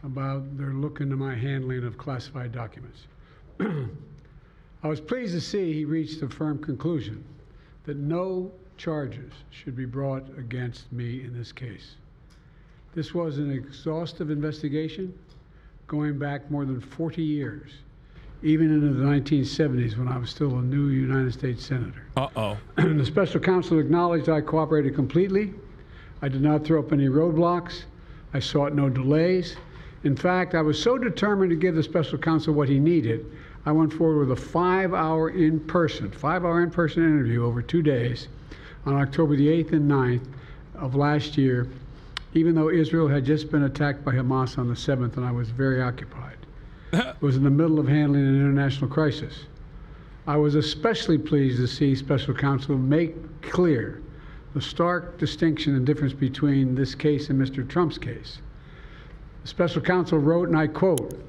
about their look into my handling of classified documents. I was pleased to see he reached a firm conclusion that no charges should be brought against me in this case. This was an exhaustive investigation going back more than 40 years, even into the 1970s when I was still a new United States Senator. The special counsel acknowledged I cooperated completely. I did not throw up any roadblocks. I sought no delays. In fact, I was so determined to give the special counsel what he needed, I went forward with a 5-hour in-person interview over 2 days on October the 8th and 9th of last year, even though Israel had just been attacked by Hamas on the 7th and I was very occupied. It was in the middle of handling an international crisis. I was especially pleased to see special counsel make clear the stark distinction and difference between this case and Mr. Trump's case. The special counsel wrote, and I quote,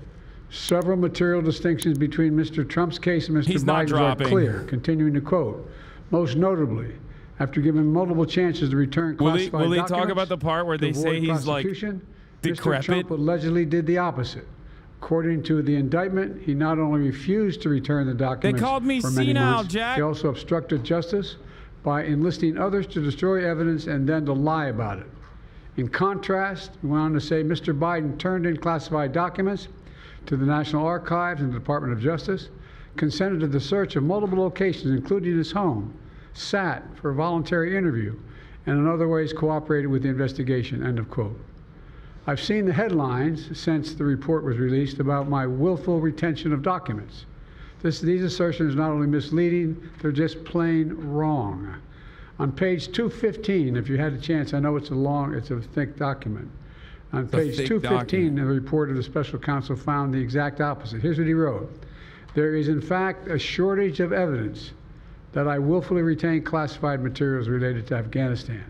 "Several material distinctions between Mr. Trump's case and Mr. Biden's are clear," continuing to quote, "most notably, after given multiple chances to return classified documents." Will he talk about the part where they say he's like decrepit? Mr. Trump allegedly did the opposite. According to the indictment, he not only refused to return the documents they called me for many senile, months, Jack. he also obstructed justice by enlisting others to destroy evidence and then to lie about it. In contrast, he went on to say Mr. Biden turned in classified documents to the National Archives and the Department of Justice, consented to the search of multiple locations, including his home, sat for a voluntary interview, and in other ways cooperated with the investigation, end of quote. I've seen the headlines since the report was released about my willful retention of documents. These assertions are not only misleading, they're just plain wrong. On page 215, if you had a chance, I know it's a thick document. On page 215, the report of the special counsel found the exact opposite. Here's what he wrote. There is, in fact, a shortage of evidence that I willfully retained classified materials related to Afghanistan.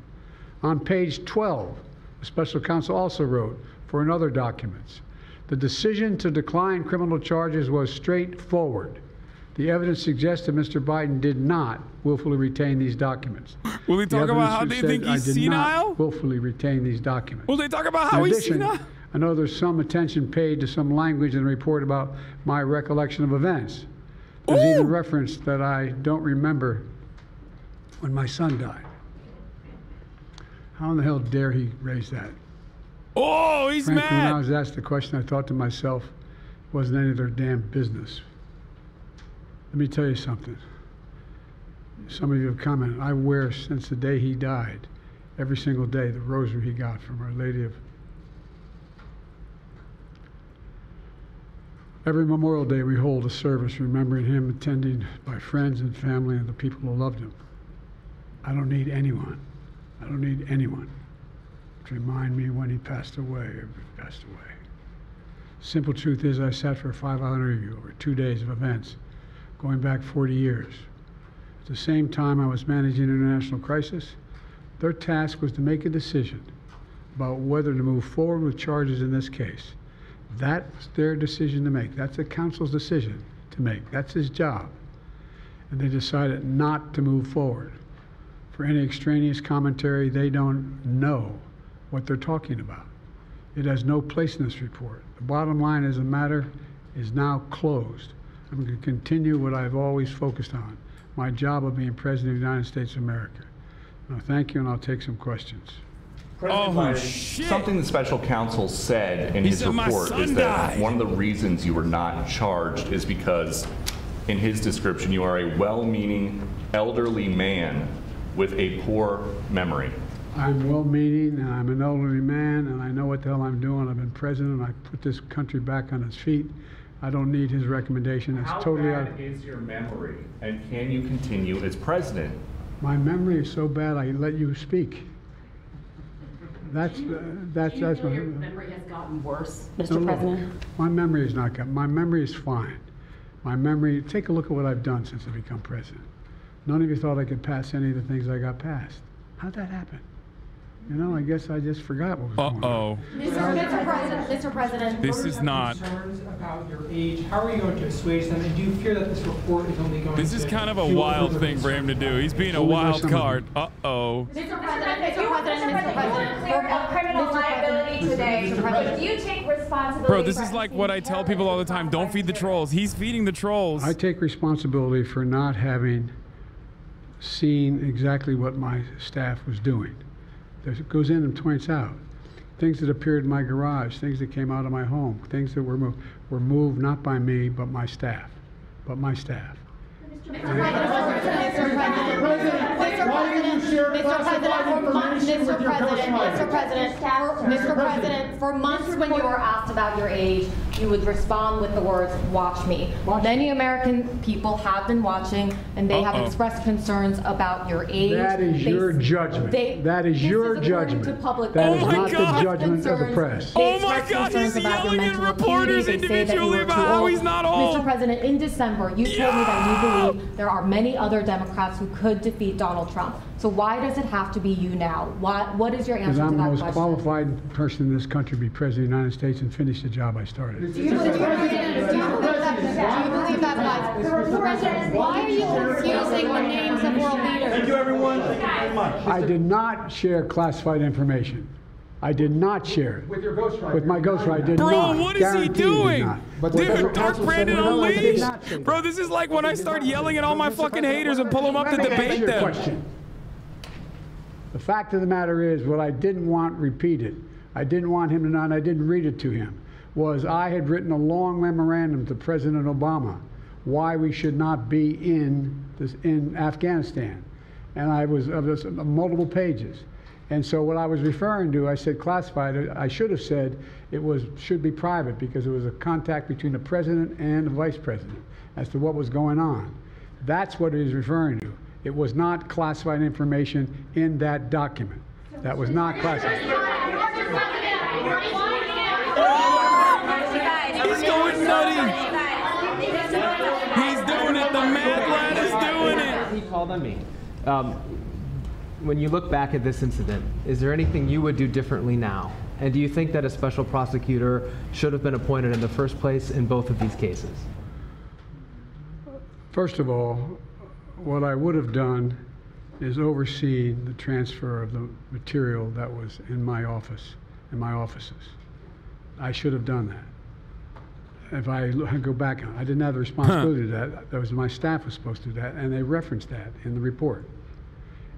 On page 12, the special counsel also wrote, for another documents, the decision to decline criminal charges was straightforward. The evidence suggests that Mr. Biden did not willfully retain these documents. Will he talk about how they think he's senile? I did not willfully retain these documents. Will they talk about how he's senile? I know there's some attention paid to some language in the report about my recollection of events. There's even reference that I don't remember when my son died. How in the hell dare he raise that? Oh, he's Frankly, mad. when I was asked the question, I thought to myself, it wasn't any of their damn business. Let me tell you something. Some of you have commented, I wear since the day he died, every single day, the rosary he got from Our Lady of... Every Memorial Day we hold a service remembering him, attended by friends and family and the people who loved him. I don't need anyone to remind me when he passed away or if he passed away. Simple truth is I sat for a 5-hour interview over 2 days of events going back 40 years. At the same time I was managing an international crisis, their task was to make a decision about whether to move forward with charges in this case. That's their decision to make. That's the counsel's decision to make. That's his job. And they decided not to move forward. For any extraneous commentary, they don't know what they're talking about. It has no place in this report. The bottom line is the matter is now closed. I'm going to continue what I've always focused on, my job of being President of the United States of America. Now, thank you, and I'll take some questions. President Biden, something the special counsel said in his report is that one of the reasons you were not charged is because, in his description, you are a well-meaning elderly man with a poor memory. I'm well-meaning, and I'm an elderly man, and I know what the hell I'm doing. I've been president, and I put this country back on its feet. I don't need his recommendation. It's totally How bad is your memory, and can you continue as president? My memory is so bad I let you speak. That's Do you feel your memory has gotten worse, Mr. President? My memory has not gotten. My memory is fine. My memory. Take a look at what I've done since I've become president. None of you thought I could pass any of the things I got passed. How'd that happen? You know, I guess I just forgot what was going on. Mr. President, Mr. President. This is not. Concerns about your age. How are you going to assuage them? And do you fear that this report is only going to... This is kind of a wild thing for him to do. He's being a wild card. Uh-oh. Mr. President. Your criminal liability today. But do you take responsibility? Bro, this is like what I tell people all the time. Don't feed the trolls. He's feeding the trolls. I take responsibility for not having seen exactly what my staff was doing. It goes in and points out things that appeared in my garage, things that came out of my home, things that were moved not by me, but my staff. Mr. President, for months when you were asked about your age, you would respond with the words, "Watch me." Many American people have been watching, and they have expressed concerns about your age. That is your judgment. That is your judgment. That is not the judgment of the press. Oh my God, he's yelling at reporters individually about how he's not old. Mr. President, in December, you told me that you believe there are many other Democrats who could defeat Donald Trump. So why does it have to be you now? What is your answer to that question? Because I'm the most qualified person in this country to be President of the United States and finish the job I started. Do you believe that? Why are you confusing the names of world leaders? Thank you, everyone. Thank you very much. I did not share classified information. I did not share it. With your ghostwriter. With my ghostwriter, I did Bro, not. what is he doing? Dude, Dark Brandon unleashed. Bro, Bro, this is like when I start yelling at all my fucking haters and pull them up to debate them. Question. The fact of the matter is, what I didn't want repeated, I didn't want him to know, and I didn't read it to him, was I had written a long memorandum to President Obama why we should not be in Afghanistan. And I was of this multiple pages. And so what I was referring to, I said classified. I should have said it should be private because it was a contact between the president and the vice president as to what was going on. That's what he was referring to. It was not classified information in that document. That was not classified. He's going nutty. He's doing it. The mad lad is doing it. He called on me. When you look back at this incident, is there anything you would do differently now? And do you think that a special prosecutor should have been appointed in the first place in both of these cases? First of all, what I would have done is oversee the transfer of the material that was in my office, in my offices. I should have done that. If I go back, I didn't have the responsibility to that. That was my staff was supposed to do that, and they referenced that in the report.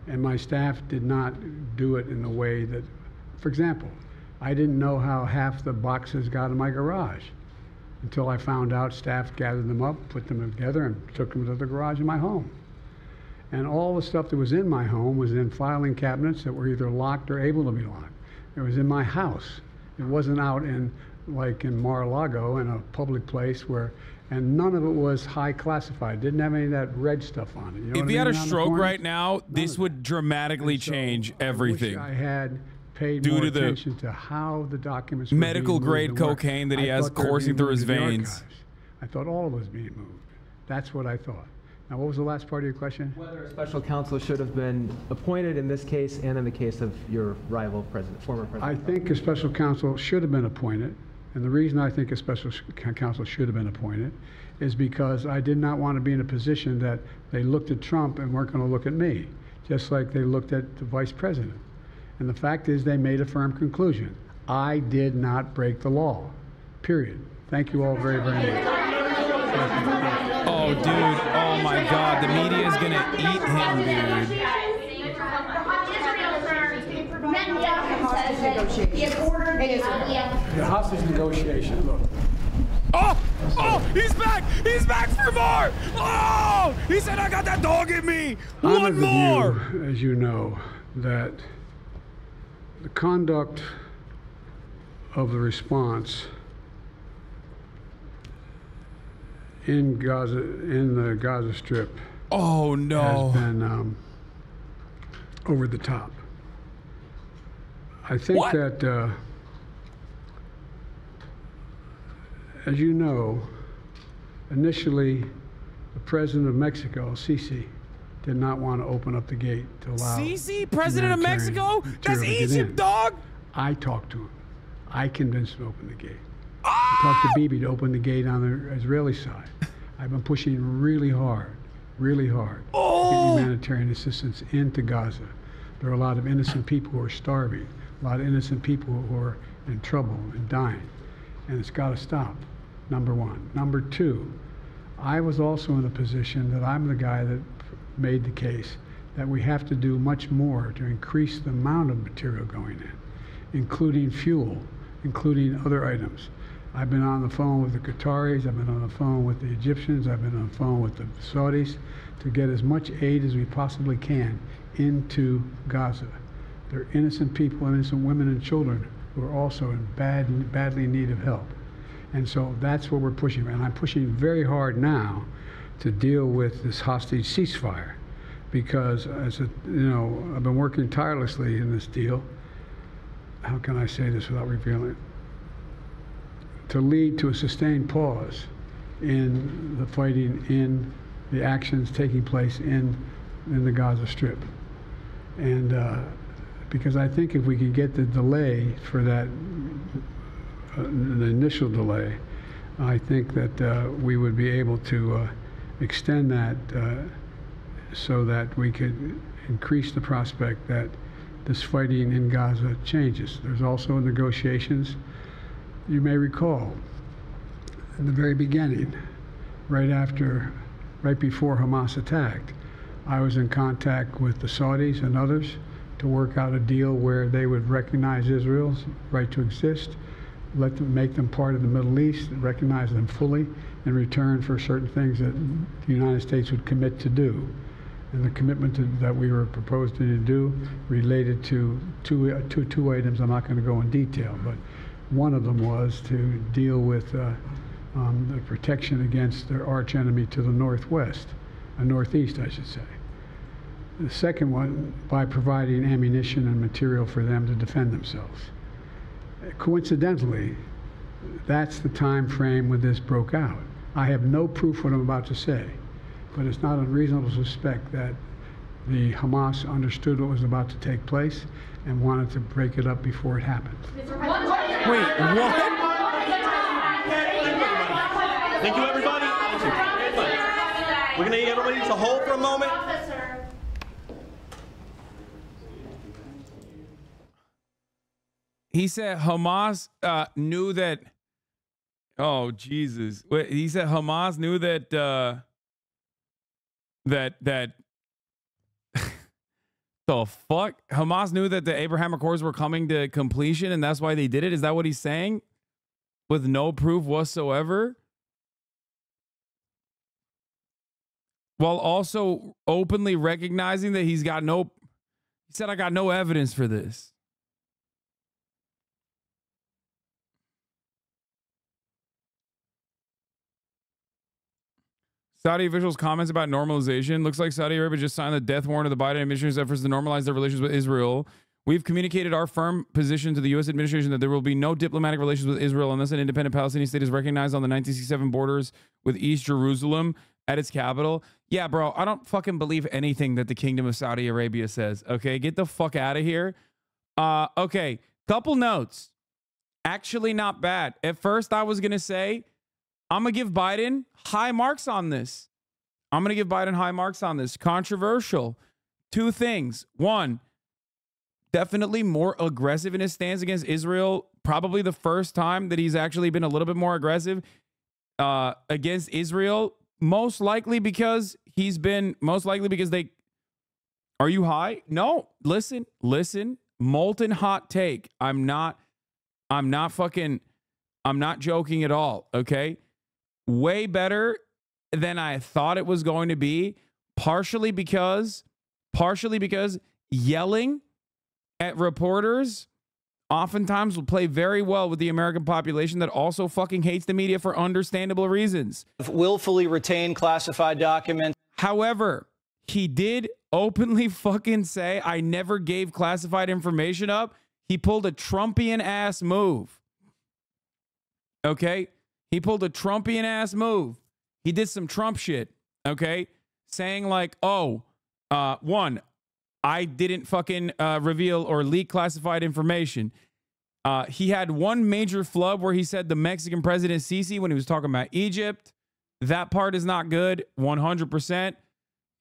And my staff did not do it in the way that, for example, I didn't know how half the boxes got in my garage until I found out staff gathered them up, put them together, and took them to the garage in my home. And all the stuff that was in my home was in filing cabinets that were either locked or able to be locked. It was in my house. It wasn't out in, like in Mar-a-Lago, in a public place where, and none of it was high classified. Didn't have any of that red stuff on it. You know if he had a stroke right now, this would dramatically change everything. I wish I had paid more attention to how the documents were medical grade being moved cocaine that he has coursing through his veins. I thought all of it was being moved. That's what I thought. Now, what was the last part of your question? Whether a special counsel should have been appointed in this case and in the case of your rival president, former president. I think a special counsel should have been appointed. And the reason I think a special counsel should have been appointed is because I did not want to be in a position that they looked at Trump and weren't going to look at me, just like they looked at the vice president. And the fact is they made a firm conclusion. I did not break the law, period. Thank you all very, very much. Oh, dude. Oh, my God. The media is going to eat him, dude. The hostage negotiation, look. Oh! Oh! He's back! He's back for more! Oh! He said, I got that dog in me! One more! As you know, that the conduct of the response in Gaza, in the Gaza Strip, oh no, has been over the top. I think that, as you know, initially, the president of Mexico, Sisi, did not want to open up the gate to allow Sisi, president of Mexico? That's Egypt, dog! I talked to him. I convinced him to open the gate. I talked to Bibi to open the gate on the Israeli side. I've been pushing really hard to get humanitarian assistance into Gaza. There are a lot of innocent people who are starving, a lot of innocent people who are in trouble and dying, and it's got to stop, number one. Number two, I was also in a position that I'm the guy that made the case that we have to do much more to increase the amount of material going in, including fuel, including other items. I've been on the phone with the Qataris, I've been on the phone with the Egyptians, I've been on the phone with the Saudis to get as much aid as we possibly can into Gaza. There are innocent people, innocent women and children who are also in badly in need of help. And so that's what we're pushing. And I'm pushing very hard now to deal with this hostage ceasefire because, as a, you know, I've been working tirelessly in this deal. How can I say this without revealing it? To lead to a sustained pause in the fighting, in the actions taking place in the Gaza Strip. And because I think if we could get the delay for that, the initial delay, I think that we would be able to extend that so that we could increase the prospect that this fighting in Gaza changes. There's also negotiations. You may recall, in the very beginning, right before Hamas attacked, I was in contact with the Saudis and others to work out a deal where they would recognize Israel's right to exist, make them part of the Middle East, and recognize them fully in return for certain things that the United States would commit to do. And the commitment that we were proposing to do related to two items. I'm not going to go in detail, but one of them was to deal with the protection against their arch enemy to the northwest, northeast, I should say. The second one, by providing ammunition and material for them to defend themselves. Coincidentally, that's the time frame when this broke out. I have no proof what I'm about to say, but it's not unreasonable to suspect that the Hamas understood what was about to take place and wanted to break it up before it happened. Wait, what? Thank you, everybody. We're going to need everybody to hold for a moment. He said Hamas knew that. Oh, Jesus. Wait, he said Hamas knew that the fuck? Hamas knew that the Abraham Accords were coming to completion and that's why they did it? Is that what he's saying? With no proof whatsoever? While also openly recognizing that he said, I got no evidence for this. Saudi officials' comments about normalization. Looks like Saudi Arabia just signed the death warrant of the Biden administration's efforts to normalize their relations with Israel. We've communicated our firm position to the U.S. administration that there will be no diplomatic relations with Israel unless an independent Palestinian state is recognized on the 1967 borders with East Jerusalem at its capital. Yeah, bro, I don't fucking believe anything that the Kingdom of Saudi Arabia says. Okay, get the fuck out of here. Okay, couple notes. Actually not bad. At first, I was going to say, I'm going to give Biden high marks on this. Controversial. Two things. One, definitely more aggressive in his stance against Israel. Probably the first time that he's actually been a little bit more aggressive against Israel. Most likely because they... Are you high? No. Listen. Molten hot take. I'm not joking at all. Okay. Way better than I thought it was going to be, partially because yelling at reporters oftentimes will play very well with the American population that also fucking hates the media for understandable reasons. Willfully retain classified documents. However, he did openly fucking say, I never gave classified information up. He pulled a Trumpian ass move. Okay? He pulled a Trumpian ass move. He did some Trump shit, okay? Saying like, one, I didn't fucking reveal or leak classified information. He had one major flub where he said the Mexican president Sisi when he was talking about Egypt. That part is not good, 100%.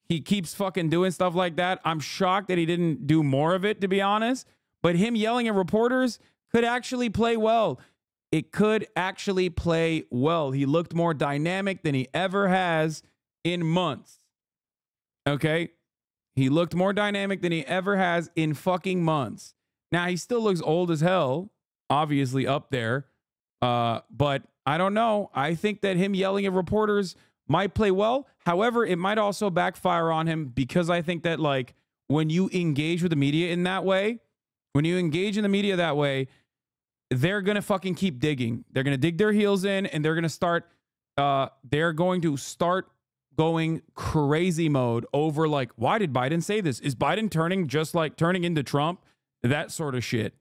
He keeps fucking doing stuff like that. I'm shocked that he didn't do more of it, to be honest. But him yelling at reporters could actually play well. It could actually play well. He looked more dynamic than he ever has in months. Okay? He looked more dynamic than he ever has in fucking months. Now, he still looks old as hell, obviously up there. But I don't know. I think that him yelling at reporters might play well. However, it might also backfire on him because I think that, like, when you engage with the media in that way, they're going to fucking keep digging. They're going to dig their heels in and they're going to start going crazy mode over, like, why did Biden say this? Is Biden turning into Trump? That sort of shit.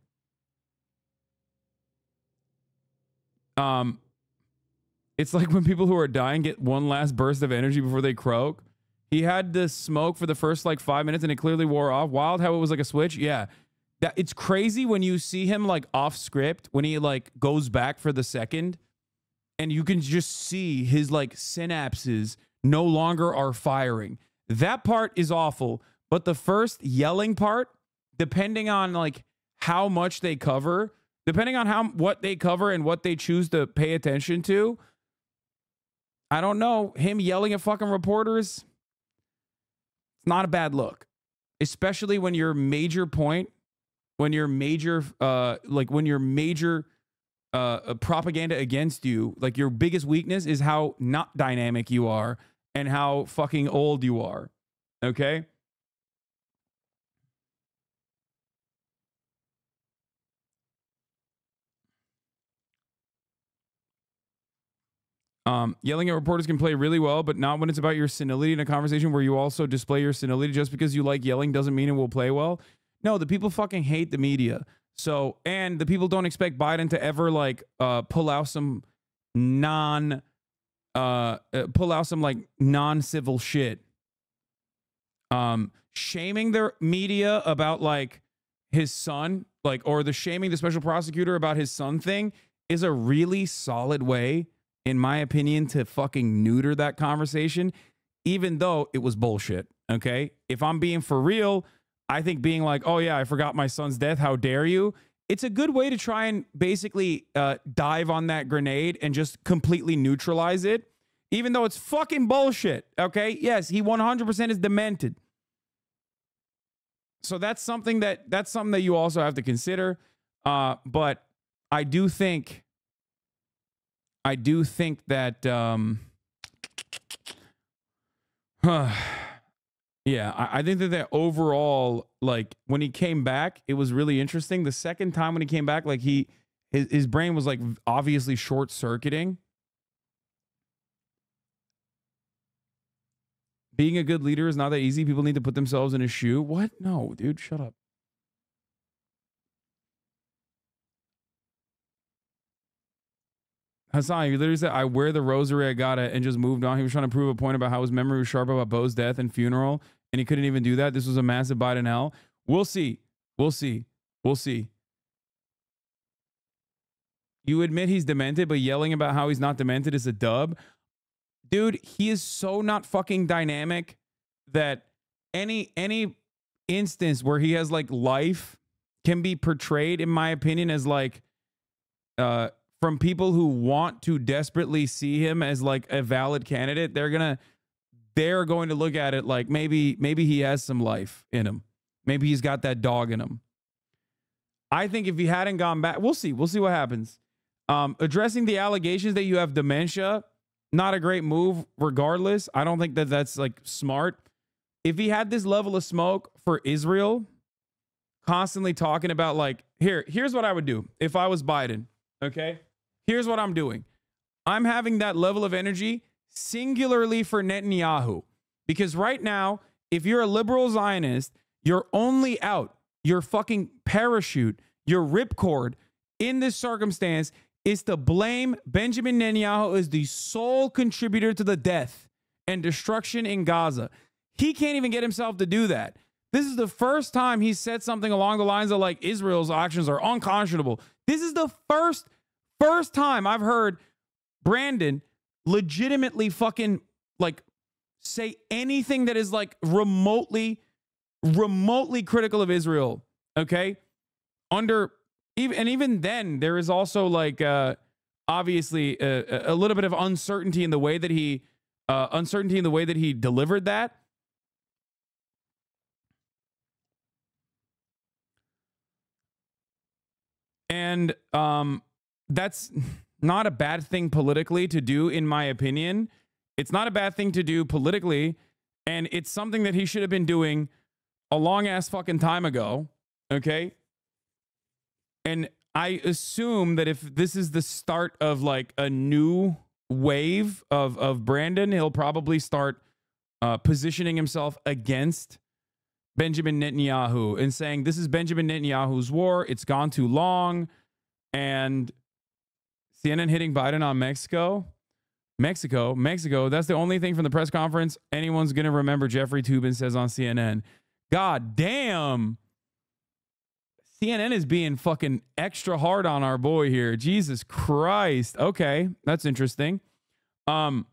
It's like when people who are dying get one last burst of energy before they croak. He had the smoke for the first like 5 minutes and it clearly wore off. Wild how it was like a switch. Yeah. That it's crazy when you see him like off script, when he like goes back for the second and you can just see his like synapses no longer are firing. That part is awful. But the first yelling part, depending on like how much they cover, depending on what they cover and what they choose to pay attention to, I don't know. Him yelling at fucking reporters, it's not a bad look. Especially when your major point, when your major propaganda against you, like your biggest weakness is how not dynamic you are and how fucking old you are. Okay? Yelling at reporters can play really well, but not when it's about your senility in a conversation where you also display your senility. Just because you like yelling doesn't mean it will play well. No, the people fucking hate the media. So, and the people don't expect Biden to ever like pull out some non-civil shit. Shaming their media about like his son, like, or shaming the special prosecutor about his son thing is a really solid way, in my opinion, to fucking neuter that conversation, even though it was bullshit. Okay. If I'm being for real, I think being like, oh yeah, I forgot my son's death, how dare you? It's a good way to try and basically dive on that grenade and just completely neutralize it, even though it's fucking bullshit. Okay. Yes, he 100% is demented. So that's something that you also have to consider. But I do think that, yeah, I think that overall, like when he came back, it was really interesting. The second time when he came back, like his brain was like obviously short circuiting. Being a good leader is not that easy. People need to put themselves in his shoe. What? No, dude, shut up. Hasan, you literally said, I wear the rosary, I got it, and just moved on. He was trying to prove a point about how his memory was sharp about Bo's death and funeral, and he couldn't even do that. This was a massive Biden hell. We'll see. We'll see. We'll see. You admit he's demented, but yelling about how he's not demented is a dub. Dude, he is so not fucking dynamic that any instance where he has like life can be portrayed, in my opinion, as like from people who want to desperately see him as like a valid candidate. They're going to look at it like maybe he has some life in him. Maybe he's got that dog in him. I think if he hadn't gone back, we'll see what happens. Addressing the allegations that you have dementia, not a great move regardless. I don't think that that's like smart. If he had this level of smoke for Israel, constantly talking about like, here's what I would do if I was Biden. Okay. Here's what I'm doing. I'm having that level of energy singularly for Netanyahu. Because right now, if you're a liberal Zionist, you're only out, your fucking parachute, your ripcord in this circumstance is to blame Benjamin Netanyahu as the sole contributor to the death and destruction in Gaza. He can't even get himself to do that. This is the first time he said something along the lines of like Israel's actions are unconscionable. This is the first time I've heard Brandon legitimately fucking like say anything that is like remotely critical of Israel. Okay. Even then there is also like obviously a little bit of uncertainty in the way that he delivered that. And that's not a bad thing politically to do, in my opinion. It's not a bad thing to do politically, and it's something that he should have been doing a long ass fucking time ago. Okay. And I assume that if this is the start of like a new wave of Brandon, he'll probably start positioning himself against Benjamin Netanyahu and saying this is Benjamin Netanyahu's war. It's gone too long. And CNN hitting Biden on Mexico. That's the only thing from the press conference anyone's going to remember Jeffrey Toobin says on CNN. God damn. CNN is being fucking extra hard on our boy here. Jesus Christ. Okay, that's interesting. I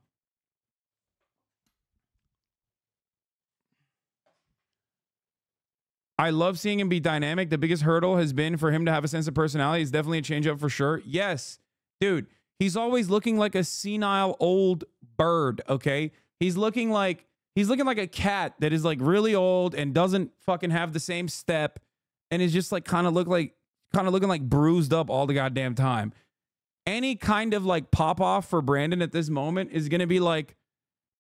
love seeing him be dynamic. The biggest hurdle has been for him to have a sense of personality. He's definitely a change up for sure. Yes, dude. He's always looking like a senile old bird, okay? He's looking like a cat that is like really old and doesn't fucking have the same step and is just like kind of looking like bruised up all the goddamn time. Any kind of like pop off for Brandon at this moment is going to be like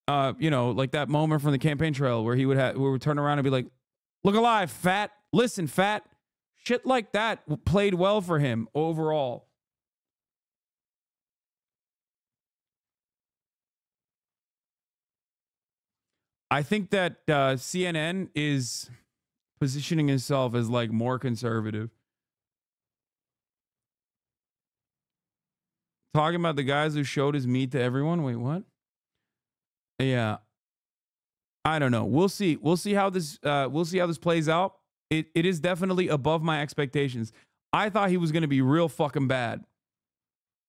like that moment from the campaign trail where he would turn around and be like, "Look alive, fat. Listen, fat." Shit like that played well for him overall. I think that CNN is positioning itself as like more conservative. Talking about the guys who showed his meat to everyone. Wait, what? Yeah. I don't know. We'll see. We'll see how this plays out. It is definitely above my expectations. I thought he was going to be real fucking bad.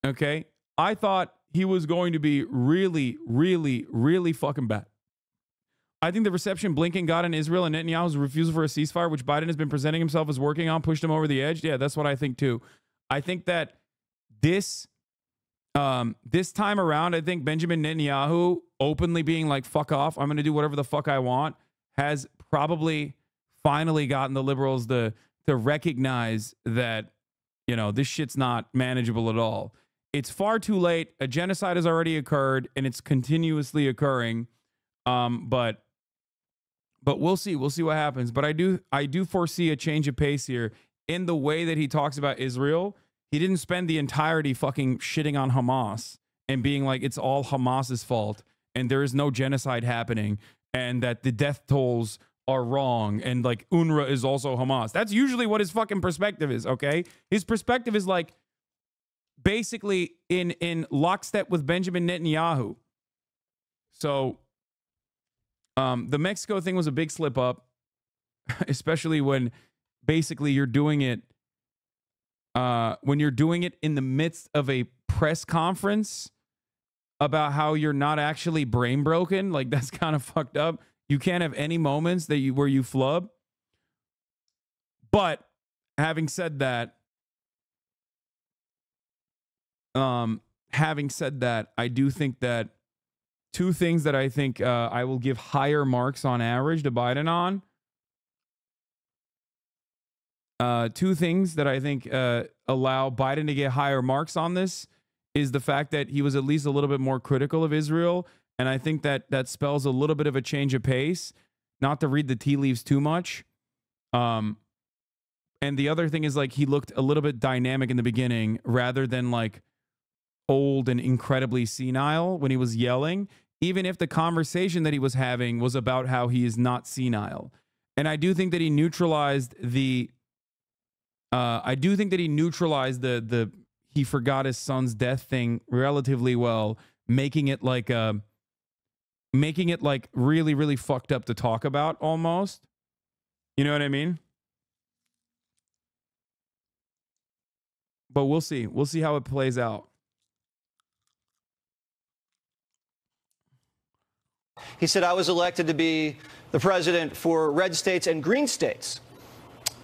Okay? I thought he was going to be really, really, really fucking bad. I think the reception Blinken got in Israel and Netanyahu's refusal for a ceasefire, which Biden has been presenting himself as working on, pushed him over the edge. Yeah, that's what I think too. I think that this time around, I think Benjamin Netanyahu openly being like, fuck off, I'm going to do whatever the fuck I want, has probably finally gotten the liberals to recognize that, this shit's not manageable at all. It's far too late. A genocide has already occurred and it's continuously occurring. But we'll see. We'll see what happens. But I do foresee a change of pace here in the way that he talks about Israel. He didn't spend the entirety fucking shitting on Hamas and being like, it's all Hamas's fault and there is no genocide happening and that the death tolls are wrong and like UNRWA is also Hamas. That's usually what his fucking perspective is, okay? His perspective is like basically in lockstep with Benjamin Netanyahu. So the Mexico thing was a big slip up, especially when basically you're doing it in the midst of a press conference about how you're not actually brain broken. Like that's kind of fucked up. You can't have any moments where you flub. But having said that, I do think that two things that I think I will give higher marks on average to Biden on. Two things that I think allow Biden to get higher marks on this is the fact that he was at least a little bit more critical of Israel. And I think that spells a little bit of a change of pace, not to read the tea leaves too much. And the other thing is like he looked a little bit dynamic in the beginning rather than like old and incredibly senile when he was yelling, even if the conversation that he was having was about how he is not senile. And I do think that he neutralized the he forgot his son's death thing relatively well, making it like really, really fucked up to talk about almost. You know what I mean? But we'll see. We'll see how it plays out. He said, I was elected to be the president for red states and green states.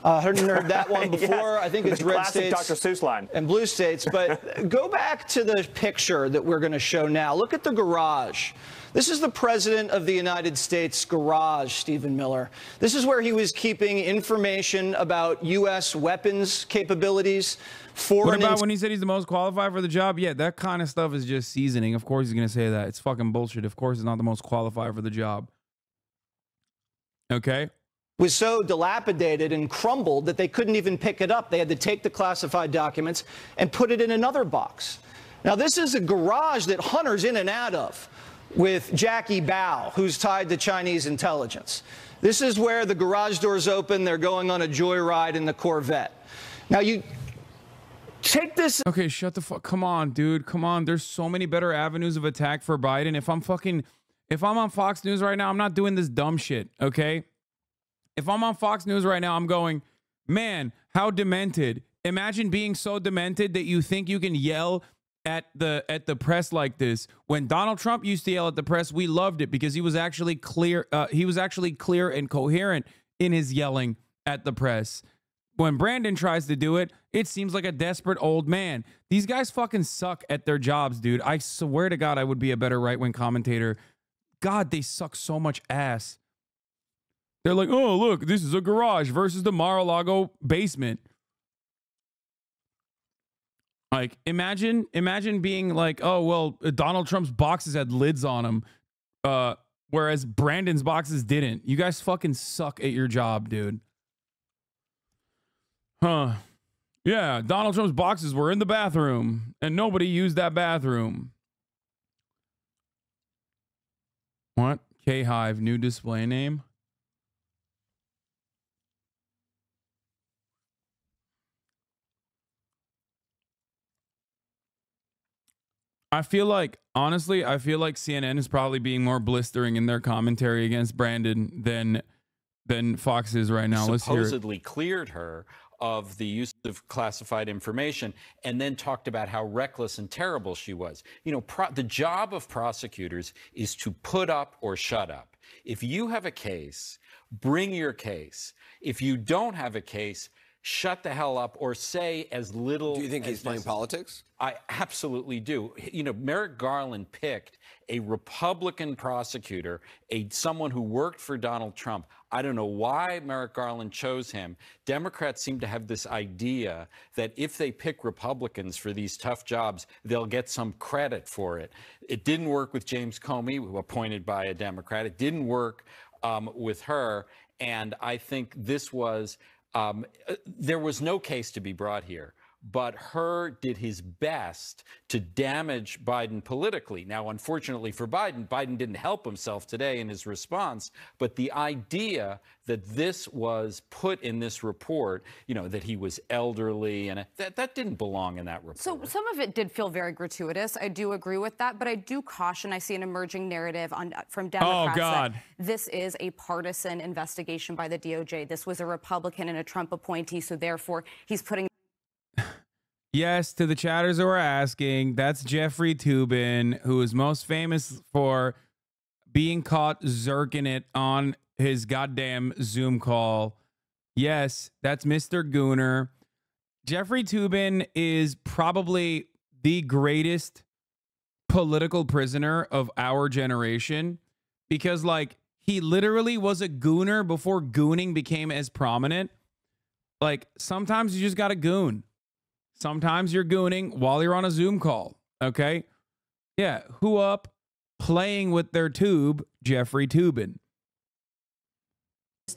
I hadn't heard that one before. Yes. I think it's red Classic states Dr. Seuss line. and blue states. But go back to the picture that we're going to show now. Look at the garage. This is the President of the United States garage, Stephen Miller. This is where he was keeping information about U.S. weapons capabilities. What about when he said he's the most qualified for the job? Yeah, that kind of stuff is just seasoning. Of course he's going to say that. It's fucking bullshit. Of course he's not the most qualified for the job. Okay? Was so dilapidated and crumbled that they couldn't even pick it up. They had to take the classified documents and put it in another box. Now, this is a garage that Hunter's in and out of with Jackie Bao, who's tied to Chinese intelligence. This is where the garage doors open. They're going on a joyride in the Corvette. Now, you take this. Okay, shut the fuck. Come on, dude. Come on. There's so many better avenues of attack for Biden. If I'm on Fox News right now, I'm not doing this dumb shit, okay? If I'm on Fox News right now, I'm going, man, how demented. Imagine being so demented that you think you can yell at the press like this. When Donald Trump used to yell at the press, we loved it because he was actually clear. He was actually clear and coherent in his yelling at the press. When Brandon tries to do it, it seems like a desperate old man. These guys fucking suck at their jobs, dude. I swear to God, I would be a better right-wing commentator. God, they suck so much ass. They're like, oh, look, this is a garage versus the Mar-a-Lago basement. Like, imagine being like, oh, well, Donald Trump's boxes had lids on them, whereas Brandon's boxes didn't. You guys fucking suck at your job, dude. Huh. Yeah, Donald Trump's boxes were in the bathroom, and nobody used that bathroom. What? K-Hive, new display name? I feel like, honestly, I feel like CNN is probably being more blistering in their commentary against Brandon than Fox is right now. Let's hear it. Supposedly cleared her of the use of classified information and then talked about how reckless and terrible she was. You know, the job of prosecutors is to put up or shut up. If you have a case, bring your case. If you don't have a case, shut the hell up or say as little. Do you think he's playing politics? I absolutely do. You know, Merrick Garland picked a Republican prosecutor, someone who worked for Donald Trump. I don't know why Merrick Garland chose him. Democrats seem to have this idea that if they pick Republicans for these tough jobs, they'll get some credit for it. It didn't work with James Comey, appointed by a Democrat. It didn't work with her. And I think this was, there was no case to be brought here. But Hur did his best to damage Biden politically. Now, unfortunately for Biden, Biden didn't help himself today in his response. But the idea that this was put in this report, you know, that he was elderly, and that didn't belong in that report. So some of it did feel very gratuitous. I do agree with that. But I do caution, I see an emerging narrative from Democrats that this is a partisan investigation by the DOJ. This was a Republican and a Trump appointee, so therefore he's putting... Yes, to the chatters who are asking, that's Jeffrey Toobin, who is most famous for being caught zerking it on his goddamn Zoom call. Yes, that's Mr. Gooner. Jeffrey Toobin is probably the greatest political prisoner of our generation because, like, he literally was a gooner before gooning became as prominent. Like, sometimes you just got to goon. Sometimes you're gooning while you're on a Zoom call, okay? Yeah, who up playing with their tube, Jeffrey Toobin.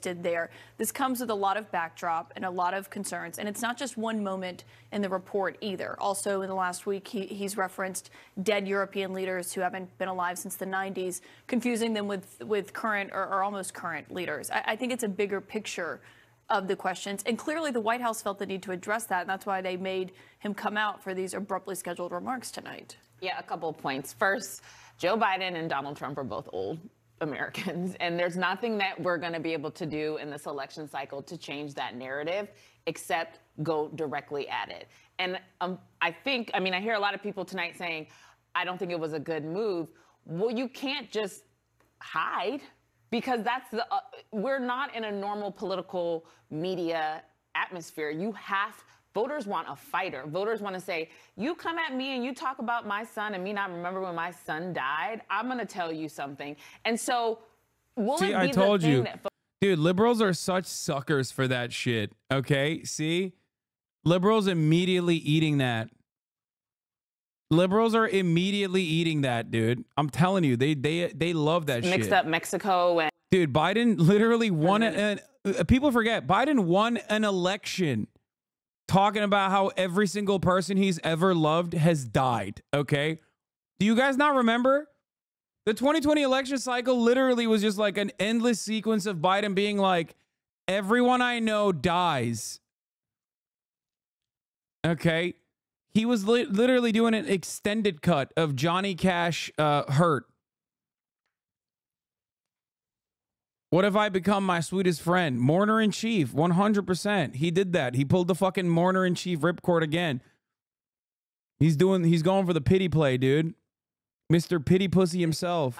Did there. This comes with a lot of backdrop and a lot of concerns, and it's not just one moment in the report either. Also, in the last week, he's referenced dead European leaders who haven't been alive since the 90s, confusing them with current or almost current leaders. I think it's a bigger picture of the questions, and clearly the White House felt the need to address that, and that's why they made him come out for these abruptly scheduled remarks tonight. Yeah, a couple of points. First, Joe Biden and Donald Trump are both old. Americans. And there's nothing that we're going to be able to do in this election cycle to change that narrative except go directly at it. And I hear a lot of people tonight saying, I don't think it was a good move. Well, you can't just hide, because we're not in a normal political media atmosphere. Voters want a fighter. Voters want to say, you come at me and you talk about my son and me not remember when my son died, I'm going to tell you something. And so See, I told you. Dude, liberals are such suckers for that shit. Okay? See? Liberals immediately eating that. Liberals are immediately eating that, dude. I'm telling you, they love that shit. Mixed up Mexico and... Dude, Biden literally won people forget, Biden won an election talking about how every single person he's ever loved has died, okay? Do you guys not remember? The 2020 election cycle literally was just like an endless sequence of Biden being like, everyone I know dies. Okay? He was literally doing an extended cut of Johnny Cash Hurt. What have I become, my sweetest friend? Mourner in chief, 100%. He did that. He pulled the fucking mourner in chief ripcord again. He's going for the pity play, dude. Mr. Pity Pussy himself.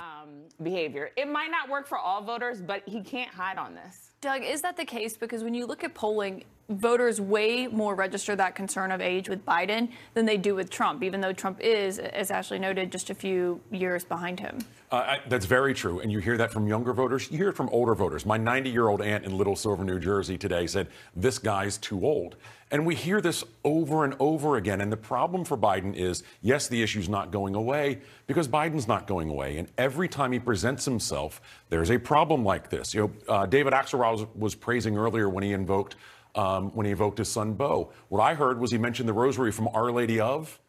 Behavior. It might not work for all voters, but he can't hide on this. Doug, is that the case? Because when you look at polling, voters way more register that concern of age with Biden than they do with Trump, even though Trump is, as Ashley noted, just a few years behind him. That's very true. And you hear that from younger voters. You hear it from older voters. My 90-year-old aunt in Little Silver, New Jersey today said, this guy's too old. And we hear this over and over again. And the problem for Biden is, yes, the issue's not going away because Biden's not going away. And every time he presents himself, there's a problem like this. You know, David Axelrod was praising earlier when he invoked his son Beau. What I heard was he mentioned the rosary from Our Lady of,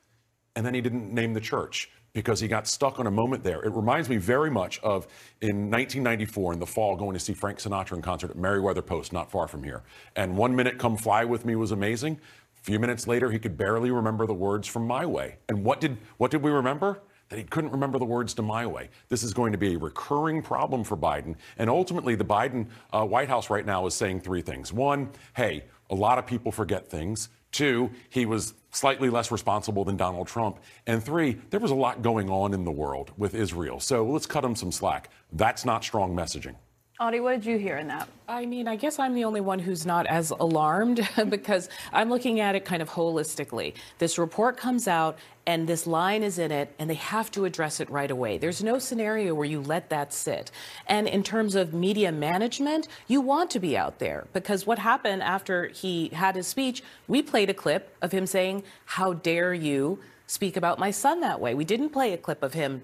and then he didn't name the church because he got stuck on a moment there. It reminds me very much of in 1994 in the fall going to see Frank Sinatra in concert at Merriweather Post, not far from here. And 1 minute Come Fly With Me was amazing. A few minutes later, he could barely remember the words from My Way. And what did we remember? That he couldn't remember the words to My Way. This is going to be a recurring problem for Biden. And ultimately, the Biden White House right now is saying three things. One, hey, a lot of people forget things. Two, he was slightly less responsible than Donald Trump. And three, there was a lot going on in the world with Israel. So let's cut him some slack. That's not strong messaging. Audie, what did you hear in that? I mean, I guess I'm the only one who's not as alarmed because I'm looking at it kind of holistically. This report comes out and this line is in it and they have to address it right away. There's no scenario where you let that sit. And in terms of media management, you want to be out there because what happened after he had his speech, we played a clip of him saying, how dare you speak about my son that way. We didn't play a clip of him,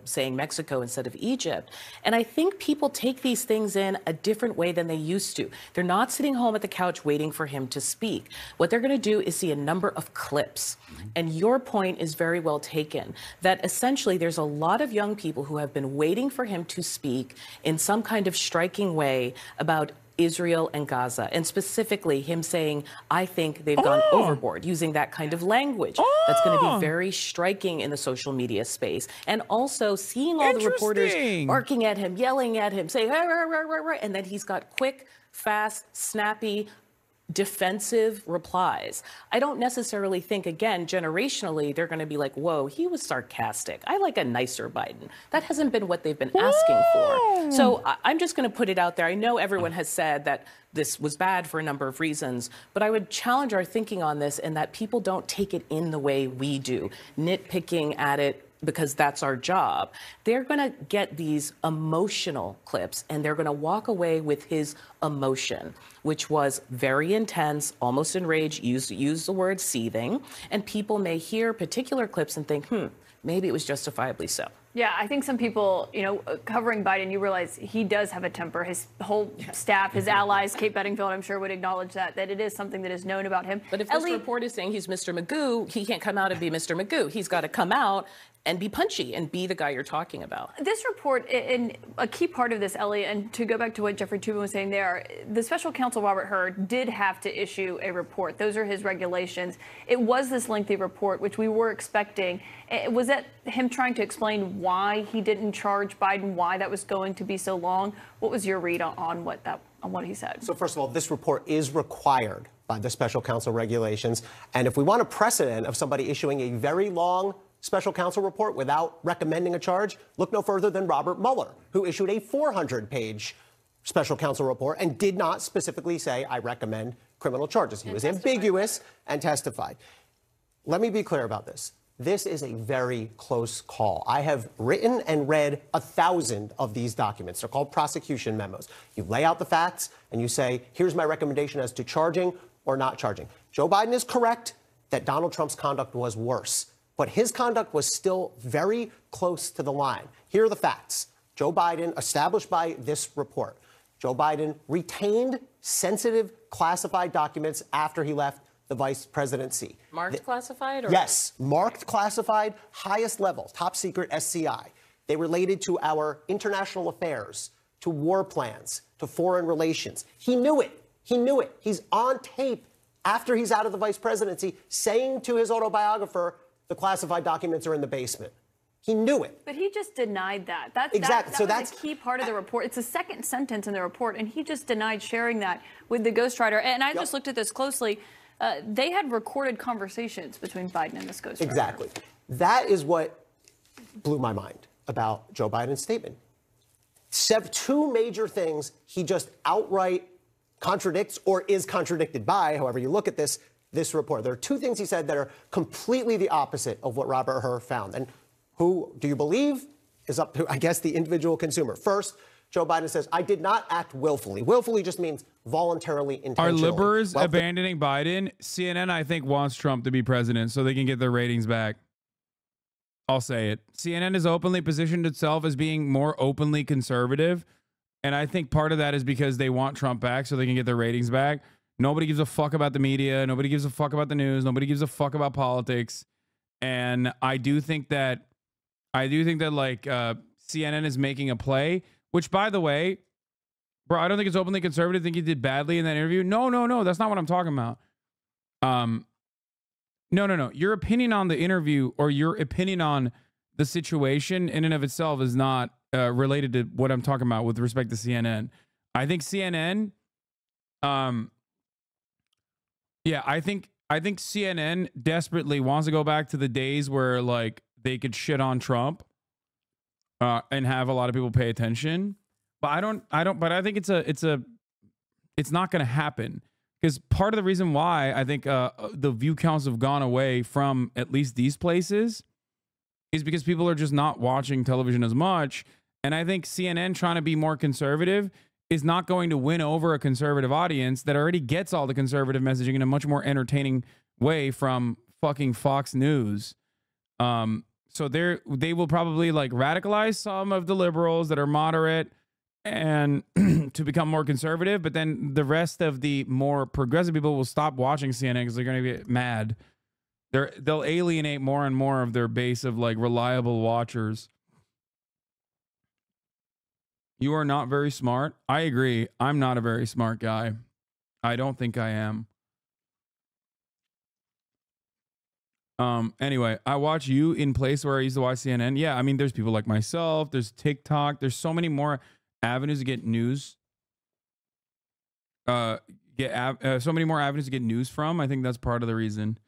saying Mexico instead of Egypt. And I think people take these things in a different way than they used to. They're not sitting home at the couch waiting for him to speak. What they're going to do is see a number of clips. And your point is very well taken, that essentially there's a lot of young people who have been waiting for him to speak in some kind of striking way about Israel and Gaza, and specifically him saying, I think they've gone overboard, using that kind of language. That's going to be very striking in the social media space. And also seeing all the reporters barking at him, yelling at him, saying, and then he's got quick, fast, snappy, defensive replies. I don't necessarily think, again, generationally, they're going to be like, whoa, he was sarcastic. I like a nicer Biden. That hasn't been what they've been asking for. So I'm just going to put it out there. I know everyone has said that this was bad for a number of reasons, but I would challenge our thinking on this in that people don't take it in the way we do, nitpicking at it because that's our job. They're going to get these emotional clips and they're going to walk away with his emotion, which was very intense, almost enraged, use the word seething. And people may hear particular clips and think, maybe it was justifiably so. Yeah, I think some people, covering Biden, you realize he does have a temper. His whole staff, his allies, Kate Bedingfield, I'm sure would acknowledge that it is something that is known about him. But if this report is saying he's Mr. Magoo, he can't come out and be Mr. Magoo. He's got to come out and be punchy and be the guy you're talking about. This report, and a key part of this, Ellie, and to go back to what Jeffrey Toobin was saying there, the special counsel Robert Hur did have to issue a report. Those are his regulations. It was this lengthy report, which we were expecting. Was that him trying to explain why he didn't charge Biden, why that was going to be so long? What was your read on what he said? So first of all, this report is required by the special counsel regulations. And if we want a precedent of somebody issuing a very long special counsel report without recommending a charge, look no further than Robert Mueller, who issued a 400-page special counsel report and did not specifically say, I recommend criminal charges. He was ambiguous and testified. Let me be clear about this. This is a very close call. I have written and read 1,000 of these documents. They're called prosecution memos. You lay out the facts and you say, here's my recommendation as to charging or not charging. Joe Biden is correct that Donald Trump's conduct was worse, but his conduct was still very close to the line. Here are the facts. Joe Biden, established by this report, Joe Biden retained sensitive classified documents after he left the vice presidency. Marked classified? Or? Yes, marked classified, highest level, top secret SCI. They related to our international affairs, to war plans, to foreign relations. He knew it. He knew it. He's on tape after he's out of the vice presidency saying to his autobiographer, the classified documents are in the basement. He knew it. But he just denied that. Exactly. That was a key part of the report. It's the second sentence in the report, and he just denied sharing that with the ghostwriter. And I just looked at this closely. They had recorded conversations between Biden and this ghostwriter. Exactly. That is what blew my mind about Joe Biden's statement. Two major things he just outright contradicts or is contradicted by, however you look at this report. There are two things he said that are completely the opposite of what Robert Hur found. And who do you believe is up to, I guess, the individual consumer. First, Joe Biden says, I did not act willfully. Willfully just means voluntarily, intentionally. Are liberals abandoning Biden? CNN, I think, wants Trump to be president so they can get their ratings back. I'll say it. CNN has openly positioned itself as being more openly conservative. And I think part of that is because they want Trump back so they can get their ratings back. Nobody gives a fuck about the media. Nobody gives a fuck about the news. Nobody gives a fuck about politics. And I do think that like CNN is making a play, which, by the way, bro, I don't think it's openly conservative. I think he did badly in that interview. No. That's not what I'm talking about. No. Your opinion on the interview or your opinion on the situation in and of itself is not related to what I'm talking about with respect to CNN. I think CNN, I think CNN desperately wants to go back to the days where like they could shit on Trump and have a lot of people pay attention. But I think it's not going to happen, because part of the reason why I think the view counts have gone away from at least these places is because people are just not watching television as much. And I think CNN trying to be more conservative is not going to win over a conservative audience that already gets all the conservative messaging in a much more entertaining way from fucking Fox News. So they will probably like radicalize some of the liberals that are moderate and to become more conservative, but then the rest of the more progressive people will stop watching CNN because they're going to get mad. They'll alienate more and more of their base of like reliable watchers. You are not very smart. I agree. I'm not a very smart guy. I don't think I am. Anyway, I watch you in place where I used to watch CNN. Yeah, I mean, there's people like myself. There's TikTok. There's so many more avenues to get news. So many more avenues to get news from. I think that's part of the reason.